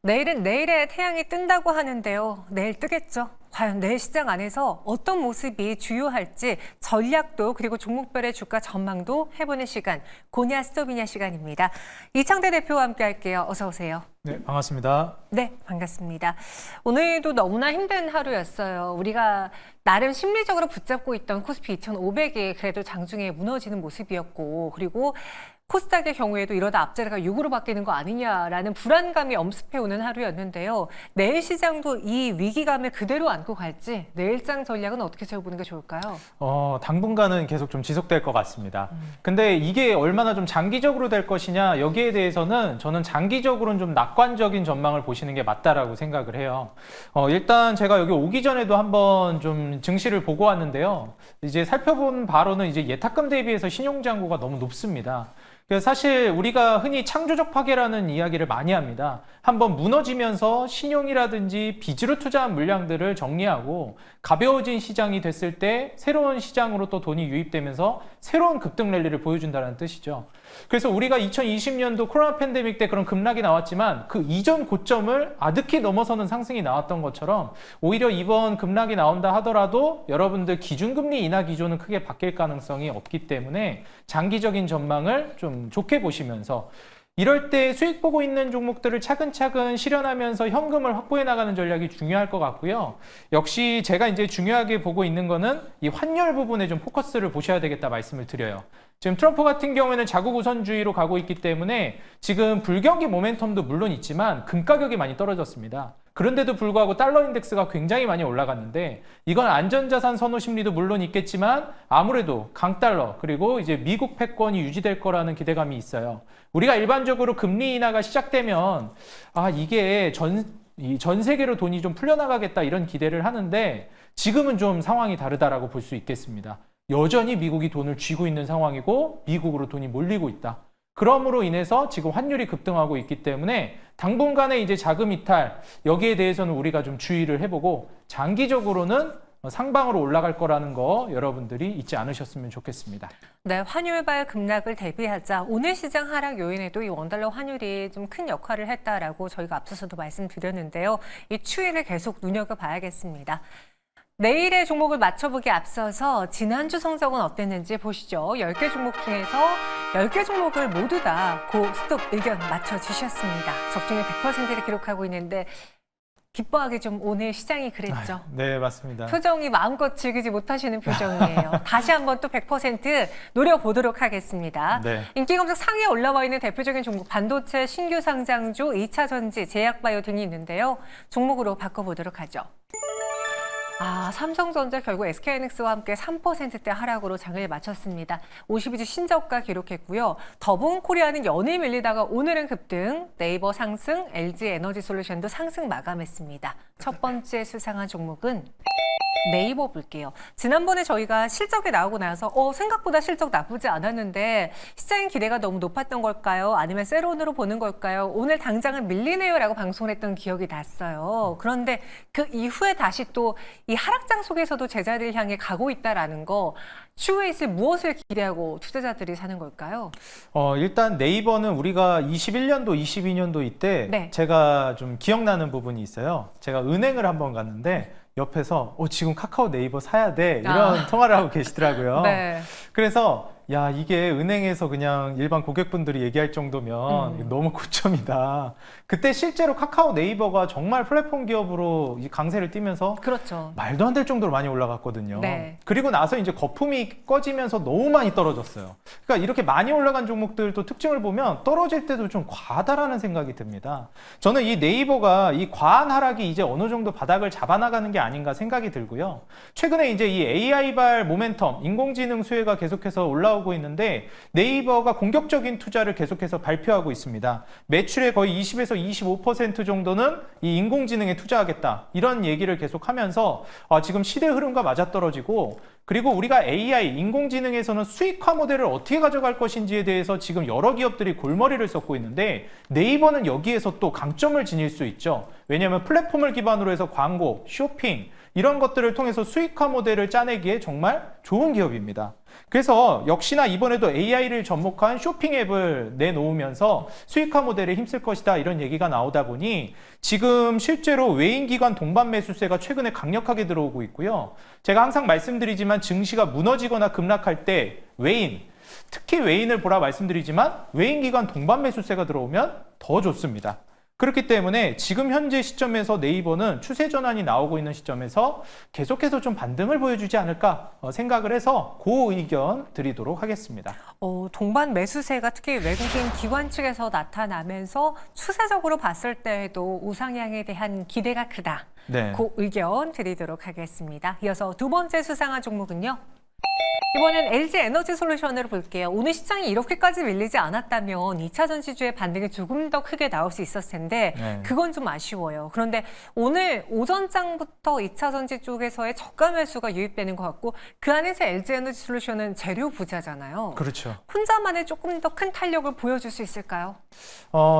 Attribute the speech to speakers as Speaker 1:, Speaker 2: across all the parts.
Speaker 1: 내일은 내일의 태양이 뜬다고 하는데요. 내일 뜨겠죠? 과연 내일 시장 안에서 어떤 모습이 주요할지 전략도 그리고 종목별의 주가 전망도 해보는 시간, 고냐 스토비냐 시간입니다. 이창대 대표와 함께 할게요. 어서 오세요.
Speaker 2: 네, 반갑습니다.
Speaker 1: 네, 반갑습니다. 오늘도 너무나 힘든 하루였어요. 우리가 나름 심리적으로 붙잡고 있던 코스피 2,500이 그래도 장중에 무너지는 모습이었고, 그리고 코스닥의 경우에도 이러다 앞자리가 6으로 바뀌는 거 아니냐라는 불안감이 엄습해오는 하루였는데요. 내일 시장도 이 위기감을 그대로 안고 갈지 내일장 전략은 어떻게 세워보는 게 좋을까요?
Speaker 2: 당분간은 계속 좀 지속될 것 같습니다. 근데 이게 얼마나 좀 장기적으로 될 것이냐, 여기에 대해서는 저는 장기적으로는 좀 낙관적인 전망을 보시는 게 맞다라고 생각을 해요. 일단 제가 여기 오기 전에도 한번 좀 증시를 보고 왔는데요. 이제 살펴본 바로는 이제 예탁금 대비해서 신용장고가 너무 높습니다. 그래서 사실 우리가 흔히 창조적 파괴라는 이야기를 많이 합니다. 한번 무너지면서 신용이라든지 빚으로 투자한 물량들을 정리하고 가벼워진 시장이 됐을 때 새로운 시장으로 또 돈이 유입되면서 새로운 급등 랠리를 보여준다는 뜻이죠. 그래서 우리가 2020년도 코로나 팬데믹 때 그런 급락이 나왔지만 그 이전 고점을 아득히 넘어서는 상승이 나왔던 것처럼 오히려 이번 급락이 나온다 하더라도 여러분들 기준금리 인하 기조는 크게 바뀔 가능성이 없기 때문에 장기적인 전망을 좀 좋게 보시면서 이럴 때 수익 보고 있는 종목들을 차근차근 실현하면서 현금을 확보해 나가는 전략이 중요할 것 같고요. 역시 제가 이제 중요하게 보고 있는 거는 이 환율 부분에 좀 포커스를 보셔야 되겠다 말씀을 드려요. 지금 트럼프 같은 경우에는 자국 우선주의로 가고 있기 때문에 지금 불경기 모멘텀도 물론 있지만 금 가격이 많이 떨어졌습니다. 그런데도 불구하고 달러 인덱스가 굉장히 많이 올라갔는데 이건 안전자산 선호 심리도 물론 있겠지만 아무래도 강달러 그리고 이제 미국 패권이 유지될 거라는 기대감이 있어요. 우리가 일반적으로 금리 인하가 시작되면 이게 전 세계로 돈이 좀 풀려나가겠다 이런 기대를 하는데 지금은 좀 상황이 다르다라고 볼 수 있겠습니다. 여전히 미국이 돈을 쥐고 있는 상황이고 미국으로 돈이 몰리고 있다. 그럼으로 인해서 지금 환율이 급등하고 있기 때문에 당분간의 이제 자금 이탈 여기에 대해서는 우리가 좀 주의를 해보고 장기적으로는 상방으로 올라갈 거라는 거 여러분들이 잊지 않으셨으면 좋겠습니다.
Speaker 1: 네, 환율발 급락을 대비하자 오늘 시장 하락 요인에도 이 원달러 환율이 좀 큰 역할을 했다라고 저희가 앞서서도 말씀드렸는데요. 이 추이를 계속 눈여겨봐야겠습니다. 내일의 종목을 맞춰보기 앞서서 지난주 성적은 어땠는지 보시죠. 10개 종목 중에서 10개 종목을 모두 다 고스톱 의견 맞춰주셨습니다. 적중률 100%를 기록하고 있는데 기뻐하게 좀 오늘 시장이 그랬죠.
Speaker 2: 네, 맞습니다.
Speaker 1: 표정이 마음껏 즐기지 못하시는 표정이에요. 다시 한번 또 100% 노려보도록 하겠습니다.
Speaker 2: 네.
Speaker 1: 인기검색 상위에 올라와 있는 대표적인 종목 반도체, 신규 상장주, 2차전지, 제약바이오 등이 있는데요. 종목으로 바꿔보도록 하죠. 삼성전자 결국 SK하이닉스와 함께 3%대 하락으로 장을 마쳤습니다. 52주 신저가 기록했고요. 더본코리아는 연일 밀리다가 오늘은 급등, 네이버 상승, LG에너지솔루션도 상승 마감했습니다. 첫 번째 수상한 종목은 네이버 볼게요. 지난번에 저희가 실적이 나오고 나서 생각보다 실적 나쁘지 않았는데 시장의 기대가 너무 높았던 걸까요? 아니면 세론으로 보는 걸까요? 오늘 당장은 밀리네요 라고 방송을 했던 기억이 났어요. 그런데 그 이후에 다시 또 이 하락장 속에서도 제자리를 향해 가고 있다라는 거 추후에 있을 무엇을 기대하고 투자자들이 사는 걸까요?
Speaker 2: 일단 네이버는 우리가 21년도, 22년도 이때
Speaker 1: 네.
Speaker 2: 제가 좀 기억나는 부분이 있어요. 제가 은행을 한번 갔는데 옆에서 지금 카카오 네이버 사야 돼 이런 통화를 하고 계시더라고요.
Speaker 1: 네.
Speaker 2: 그래서 야, 이게 은행에서 그냥 일반 고객분들이 얘기할 정도면 너무 고점이다. 그때 실제로 카카오 네이버가 정말 플랫폼 기업으로 이 강세를 띠면서
Speaker 1: 그렇죠.
Speaker 2: 말도 안 될 정도로 많이 올라갔거든요.
Speaker 1: 네.
Speaker 2: 그리고 나서 이제 거품이 꺼지면서 너무 많이 떨어졌어요. 그러니까 이렇게 많이 올라간 종목들 또 특징을 보면 떨어질 때도 좀 과하다라는 생각이 듭니다. 저는 이 네이버가 이 과한 하락이 이제 어느 정도 바닥을 잡아나가는 게 아닌가 생각이 들고요. 최근에 이제 이 AI발 모멘텀, 인공지능 수혜가 계속해서 올라오고 있는데 네이버가 공격적인 투자를 계속해서 발표하고 있습니다. 매출의 거의 20에서 25% 정도는 이 인공지능에 투자하겠다. 이런 얘기를 계속하면서 지금 시대 흐름과 맞아떨어지고 그리고 우리가 AI, 인공지능에서는 수익화 모델을 어떻게 가져갈 것인지에 대해서 지금 여러 기업들이 골머리를 썩고 있는데 네이버는 여기에서 또 강점을 지닐 수 있죠. 왜냐하면 플랫폼을 기반으로 해서 광고, 쇼핑, 이런 것들을 통해서 수익화 모델을 짜내기에 정말 좋은 기업입니다. 그래서 역시나 이번에도 AI를 접목한 쇼핑 앱을 내놓으면서 수익화 모델에 힘쓸 것이다 이런 얘기가 나오다 보니 지금 실제로 외인기관 동반 매수세가 최근에 강력하게 들어오고 있고요. 제가 항상 말씀드리지만 증시가 무너지거나 급락할 때 특히 외인을 보라 말씀드리지만 외인기관 동반 매수세가 들어오면 더 좋습니다. 그렇기 때문에 지금 현재 시점에서 네이버는 추세 전환이 나오고 있는 시점에서 계속해서 좀 반등을 보여주지 않을까 생각을 해서 그 의견 드리도록 하겠습니다.
Speaker 1: 동반 매수세가 특히 외국인 기관 측에서 나타나면서 추세적으로 봤을 때에도 우상향에 대한 기대가 크다.
Speaker 2: 네.
Speaker 1: 그 의견 드리도록 하겠습니다. 이어서 두 번째 수상한 종목은요. 이번엔 LG 에너지 솔루션으로 볼게요. 오늘 시장이 이렇게까지 밀리지 않았다면 2차 전지주의 반등이 조금 더 크게 나올 수 있었을 텐데
Speaker 2: 네.
Speaker 1: 그건 좀 아쉬워요. 그런데 오늘 오전장부터 2차 전지 쪽에서의 저가 매수가 유입되는 것 같고 그 안에서 LG 에너지 솔루션은 재료 부자잖아요.
Speaker 2: 그렇죠.
Speaker 1: 혼자만의 조금 더 큰 탄력을 보여줄 수 있을까요?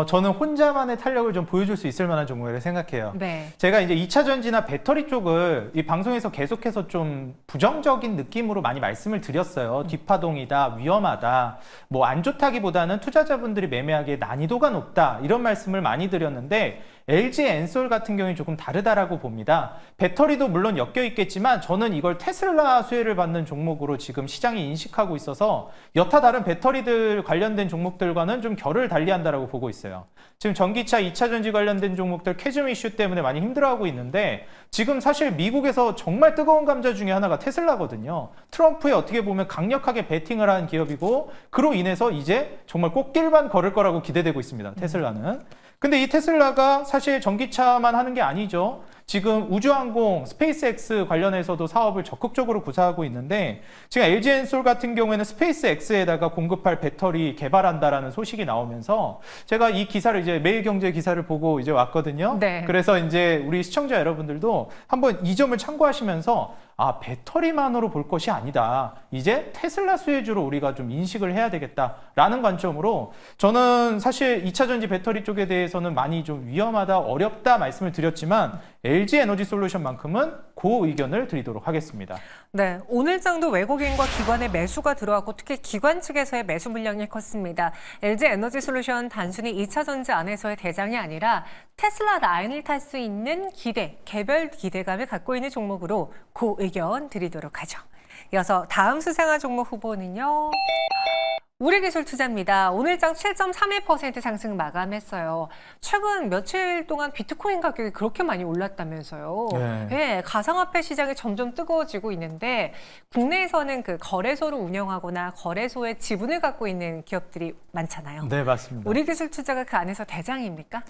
Speaker 2: 저는 혼자만의 탄력을 좀 보여줄 수 있을 만한 종목이라고 생각해요.
Speaker 1: 네.
Speaker 2: 제가 이제 2차 전지나 배터리 쪽을 이 방송에서 계속해서 좀 부정적인 느낌으로 많이 말씀을 드렸어요. 뒷파동이다, 위험하다, 뭐 안 좋다기보다는 투자자분들이 매매하기에 난이도가 높다 이런 말씀을 많이 드렸는데 LG 엔솔 같은 경우는 조금 다르다라고 봅니다. 배터리도 물론 엮여 있겠지만 저는 이걸 테슬라 수혜를 받는 종목으로 지금 시장이 인식하고 있어서 여타 다른 배터리들 관련된 종목들과는 좀 결을 달리한다라고 보고 있어요. 지금 전기차 2차 전지 관련된 종목들 캐즘 이슈 때문에 많이 힘들어하고 있는데 지금 사실 미국에서 정말 뜨거운 감자 중에 하나가 테슬라거든요. 트럼프에 어떻게 보면 강력하게 베팅을 한 기업이고 그로 인해서 이제 정말 꽃길만 걸을 거라고 기대되고 있습니다. 테슬라는. 근데 이 테슬라가 사실 전기차만 하는 게 아니죠. 지금 우주항공, 스페이스X 관련해서도 사업을 적극적으로 구사하고 있는데 지금 LG엔솔 같은 경우에는 스페이스X에다가 공급할 배터리 개발한다라는 소식이 나오면서 제가 이 기사를 이제 매일경제 기사를 보고 이제 왔거든요.
Speaker 1: 네.
Speaker 2: 그래서 이제 우리 시청자 여러분들도 한번 이 점을 참고하시면서 배터리만으로 볼 것이 아니다. 이제 테슬라 수혜주로 우리가 좀 인식을 해야 되겠다라는 관점으로 저는 사실 2차 전지 배터리 쪽에 대해서는 많이 좀 위험하다, 어렵다 말씀을 드렸지만 LG 에너지 솔루션만큼은 그 의견을 드리도록 하겠습니다.
Speaker 1: 네, 오늘장도 외국인과 기관의 매수가 들어왔고 특히 기관 측에서의 매수 물량이 컸습니다. LG 에너지 솔루션 단순히 2차 전지 안에서의 대장이 아니라 테슬라 라인을 탈 수 있는 개별 기대감을 갖고 있는 종목으로 그 의견 드리도록 하죠. 이어서 다음 수상한 종목 후보는요. 우리기술투자입니다. 오늘장 7.31% 상승 마감했어요. 최근 며칠 동안 비트코인 가격이 그렇게 많이 올랐다면서요.
Speaker 2: 네.
Speaker 1: 네, 가상화폐 시장이 점점 뜨거워지고 있는데 국내에서는 그 거래소를 운영하거나 거래소의 지분을 갖고 있는 기업들이 많잖아요.
Speaker 2: 네, 맞습니다.
Speaker 1: 우리기술투자가 그 안에서 대장입니까?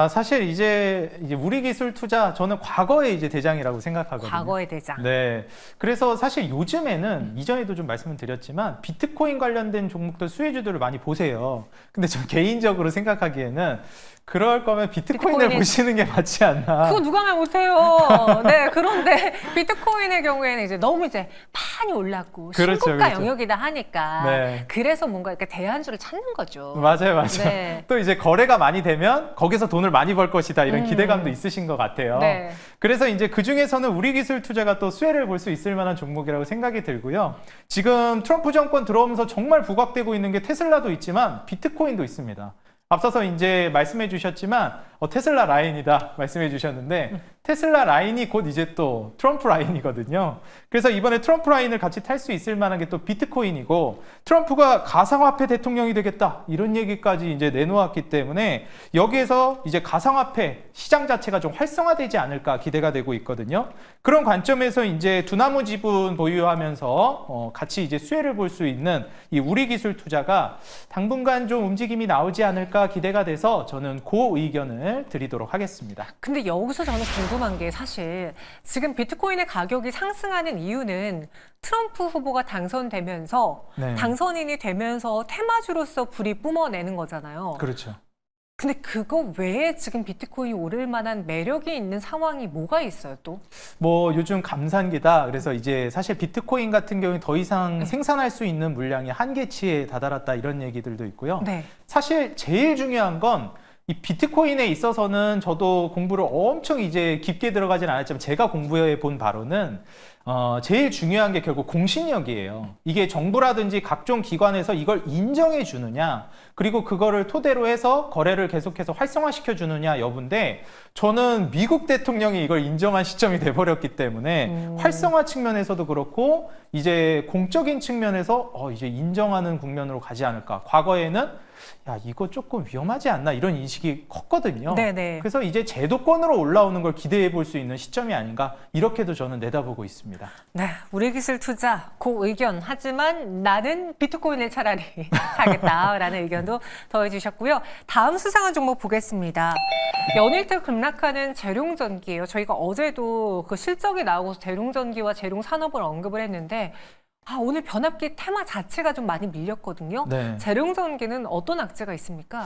Speaker 2: 사실 이제 우리기술투자 저는 과거의 이제 대장이라고 생각하거든요.
Speaker 1: 과거의 대장.
Speaker 2: 네. 그래서 사실 요즘에는 이전에도 좀 말씀을 드렸지만 비트코인 관련된 종목들 수혜주들을 많이 보세요. 근데 저 개인적으로 생각하기에는 그럴 거면 비트코인을 보시는 게 맞지 않나.
Speaker 1: 그거 누가 말 못해요. 네, 그런데 비트코인의 경우에는 이제 너무 이제 많이 올랐고
Speaker 2: 그렇죠,
Speaker 1: 신고가
Speaker 2: 그렇죠.
Speaker 1: 영역이다 하니까
Speaker 2: 네.
Speaker 1: 그래서 뭔가 이렇게 대안주를 찾는 거죠.
Speaker 2: 맞아요.
Speaker 1: 네.
Speaker 2: 또 이제 거래가 많이 되면 거기서 돈을 많이 벌 것이다 이런 기대감도 있으신 것 같아요.
Speaker 1: 네.
Speaker 2: 그래서 이제 그 중에서는 우리기술투자가 또 수혜를 볼 수 있을 만한 종목이라고 생각이 들고요. 지금 트럼프 정권 들어오면서 정말 부각되고 있는 게 테슬라도 있지만 비트코인도 있습니다. 앞서서 이제 말씀해 주셨지만 테슬라 라인이다 말씀해 주셨는데 테슬라 라인이 곧 이제 또 트럼프 라인이거든요. 그래서 이번에 트럼프 라인을 같이 탈 수 있을 만한 게 또 비트코인이고 트럼프가 가상화폐 대통령이 되겠다 이런 얘기까지 이제 내놓았기 때문에 여기에서 이제 가상화폐 시장 자체가 좀 활성화되지 않을까 기대가 되고 있거든요. 그런 관점에서 이제 두나무 지분 보유하면서 같이 이제 수혜를 볼 수 있는 이 우리기술투자가 당분간 좀 움직임이 나오지 않을까 기대가 돼서 저는 그 의견을 드리도록 하겠습니다.
Speaker 1: 근데 여기서 저는 궁금한 게 사실 지금 비트코인의 가격이 상승하는 이유는 트럼프 후보가 당선되면서
Speaker 2: 네.
Speaker 1: 당선인이 되면서 테마주로서 불이 뿜어내는 거잖아요.
Speaker 2: 그렇죠.
Speaker 1: 근데 그거 외에 지금 비트코인이 오를 만한 매력이 있는 상황이 뭐가 있어요 또?
Speaker 2: 뭐 요즘 감산기다. 그래서 이제 사실 비트코인 같은 경우에 더 이상 생산할 수 있는 물량이 한계치에 다다랐다 이런 얘기들도 있고요.
Speaker 1: 네.
Speaker 2: 사실 제일 중요한 건 이 비트코인에 있어서는 저도 공부를 엄청 이제 깊게 들어가진 않았지만 제가 공부해 본 바로는 제일 중요한 게 결국 공신력이에요. 이게 정부라든지 각종 기관에서 이걸 인정해 주느냐, 그리고 그거를 토대로 해서 거래를 계속해서 활성화시켜 주느냐 여부인데, 저는 미국 대통령이 이걸 인정한 시점이 돼버렸기 때문에 활성화 측면에서도 그렇고 이제 공적인 측면에서 이제 인정하는 국면으로 가지 않을까. 과거에는 야, 이거 조금 위험하지 않나 이런 인식이 컸거든요.
Speaker 1: 네네.
Speaker 2: 그래서 이제 제도권으로 올라오는 걸 기대해 볼 수 있는 시점이 아닌가, 이렇게도 저는 내다보고 있습니다.
Speaker 1: 네, 우리 기술 투자 고 의견. 하지만 나는 비트코인을 차라리 사겠다라는 의견도 더해주셨고요. 다음 수상한 종목 보겠습니다. 연일대 급락하는 재룡전기예요. 저희가 어제도 그 실적이 나오고 재룡전기와 재룡산업을 언급을 했는데, 오늘 변압기 테마 자체가 좀 많이 밀렸거든요.
Speaker 2: 네.
Speaker 1: 재룡전기는 어떤 악재가 있습니까?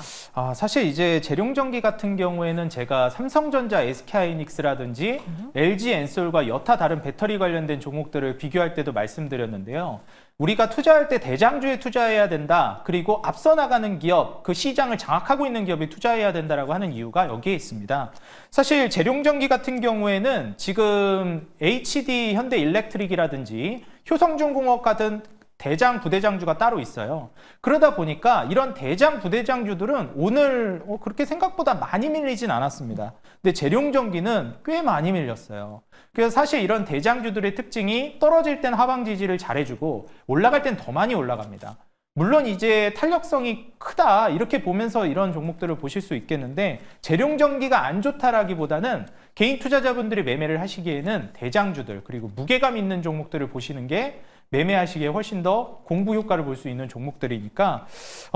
Speaker 2: 사실 이제 재룡전기 같은 경우에는 제가 삼성전자, SK하이닉스라든지 LG 엔솔과 여타 다른 배터리 관련된 종목들을 비교할 때도 말씀드렸는데요. 우리가 투자할 때 대장주에 투자해야 된다. 그리고 앞서 나가는 기업, 그 시장을 장악하고 있는 기업에 투자해야 된다라고 하는 이유가 여기에 있습니다. 사실 재룡전기 같은 경우에는 지금 HD 현대일렉트릭이라든지 효성중공업 같은 대장, 부대장주가 따로 있어요. 그러다 보니까 이런 대장, 부대장주들은 오늘 그렇게 생각보다 많이 밀리진 않았습니다. 근데 재룡전기는 꽤 많이 밀렸어요. 그래서 사실 이런 대장주들의 특징이 떨어질 땐 하방 지지를 잘해주고 올라갈 땐 더 많이 올라갑니다. 물론 이제 탄력성이 크다 이렇게 보면서 이런 종목들을 보실 수 있겠는데, 재룡전기가 안 좋다라기보다는 개인 투자자분들이 매매를 하시기에는 대장주들 그리고 무게감 있는 종목들을 보시는 게 매매하시기에 훨씬 더 공부 효과를 볼 수 있는 종목들이니까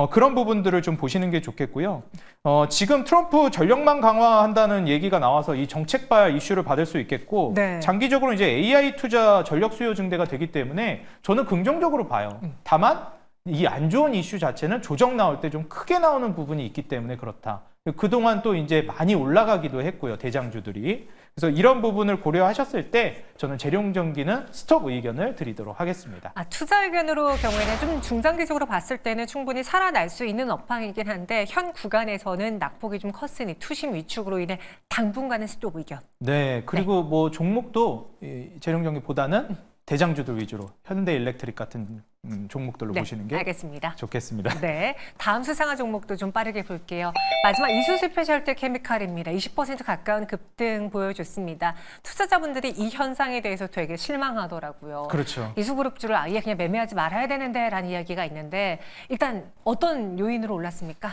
Speaker 2: 그런 부분들을 좀 보시는 게 좋겠고요. 지금 트럼프 전력망 강화한다는 얘기가 나와서 이 정책발 이슈를 받을 수 있겠고,
Speaker 1: 네.
Speaker 2: 장기적으로 이제 AI 투자 전력 수요 증대가 되기 때문에 저는 긍정적으로 봐요. 다만 이 안 좋은 이슈 자체는 조정 나올 때 좀 크게 나오는 부분이 있기 때문에 그렇다. 그동안 또 이제 많이 올라가기도 했고요, 대장주들이. 그래서 이런 부분을 고려하셨을 때 저는 재룡전기는 스톱 의견을 드리도록 하겠습니다.
Speaker 1: 투자 의견으로 경우에는 좀 중장기적으로 봤을 때는 충분히 살아날 수 있는 업황이긴 한데, 현 구간에서는 낙폭이 좀 컸으니 투심 위축으로 인해 당분간은 스톱 의견.
Speaker 2: 네, 그리고 뭐 종목도 재룡전기보다는 대장주들 위주로 현대일렉트릭 같은 종목들로 보시는 게
Speaker 1: 알겠습니다.
Speaker 2: 좋겠습니다.
Speaker 1: 네, 다음 수상한 종목도 좀 빠르게 볼게요. 마지막 이수 스페셜티 케미칼입니다. 20% 가까운 급등 보여줬습니다. 투자자분들이 이 현상에 대해서 되게 실망하더라고요.
Speaker 2: 그렇죠.
Speaker 1: 이수그룹주를 아예 그냥 매매하지 말아야 되는데 라는 이야기가 있는데, 일단 어떤 요인으로 올랐습니까?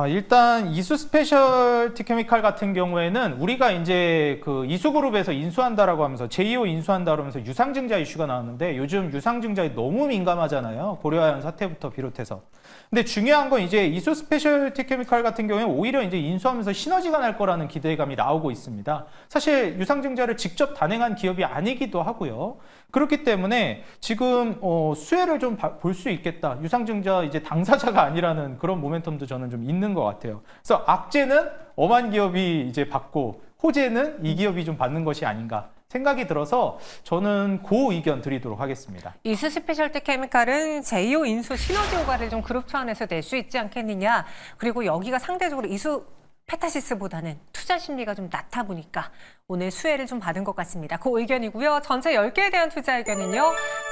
Speaker 2: 일단 이수 스페셜티 케미칼 같은 경우에는 우리가 이제 그 이수그룹에서 인수한다라고 하면서 제2호 인수한다고 하면서 유상증자 이슈가 나왔는데, 요즘 유상증자에 너무 민감하잖아요. 고려아연 사태부터 비롯해서. 근데 중요한 건 이제 이수 스페셜티 케미칼 같은 경우에 오히려 이제 인수하면서 시너지가 날 거라는 기대감이 나오고 있습니다. 사실 유상증자를 직접 단행한 기업이 아니기도 하고요. 그렇기 때문에 지금 수혜를 좀 볼 수 있겠다. 유상증자 이제 당사자가 아니라는 그런 모멘텀도 저는 좀 있는 것 같아요. 그래서 악재는 엄한 기업이 이제 받고 호재는 이 기업이 좀 받는 것이 아닌가 생각이 들어서 저는 그 의견 드리도록 하겠습니다.
Speaker 1: 이수 스페셜티 케미칼은 제2호 인수 시너지 효과를 좀 그룹 차원에서 낼 수 있지 않겠느냐. 그리고 여기가 상대적으로 이수 페타시스보다는 투자 심리가 좀 낮다 보니까 오늘 수혜를 좀 받은 것 같습니다. 그 의견이고요. 전체 10개에 대한 투자 의견은요.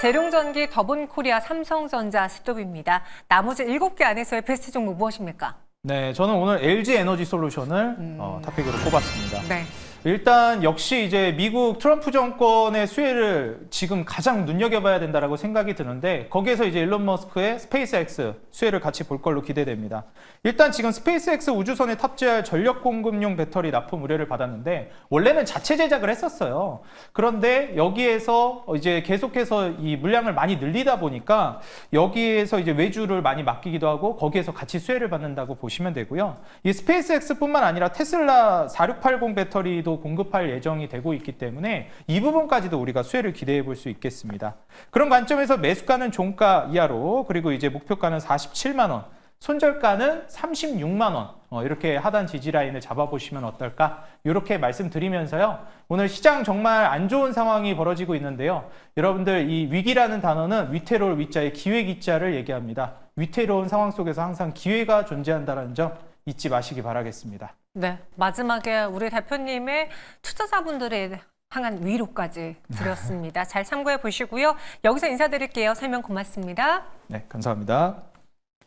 Speaker 1: 재룡전기, 더본코리아, 삼성전자, 스톱입니다. 나머지 7개 안에서의 베스트 종목 무엇입니까?
Speaker 2: 네, 저는 오늘 LG 에너지 솔루션을 탑픽으로 꼽았습니다.
Speaker 1: 네.
Speaker 2: 일단 역시 이제 미국 트럼프 정권의 수혜를 지금 가장 눈여겨봐야 된다라고 생각이 드는데, 거기에서 이제 일론 머스크의 스페이스X 수혜를 같이 볼 걸로 기대됩니다. 일단 지금 스페이스X 우주선에 탑재할 전력 공급용 배터리 납품 의뢰를 받았는데, 원래는 자체 제작을 했었어요. 그런데 여기에서 이제 계속해서 이 물량을 많이 늘리다 보니까 여기에서 이제 외주를 많이 맡기기도 하고 거기에서 같이 수혜를 받는다고 보시면 되고요. 이 스페이스X뿐만 아니라 테슬라 4680 배터리도 공급할 예정이 되고 있기 때문에 이 부분까지도 우리가 수혜를 기대해 볼 수 있겠습니다. 그런 관점에서 매수가는 종가 이하로, 그리고 이제 목표가는 47만 원, 손절가는 36만 원, 이렇게 하단 지지 라인을 잡아보시면 어떨까? 이렇게 말씀드리면서요. 오늘 시장 정말 안 좋은 상황이 벌어지고 있는데요. 여러분들 이 위기라는 단어는 위태로울 위자에 기회 기자를 얘기합니다. 위태로운 상황 속에서 항상 기회가 존재한다는 점 잊지 마시기 바라겠습니다.
Speaker 1: 네, 마지막에 우리 대표님의 투자자분들에 향한 위로까지 드렸습니다. 잘 참고해 보시고요. 여기서 인사드릴게요. 설명 고맙습니다.
Speaker 2: 네, 감사합니다.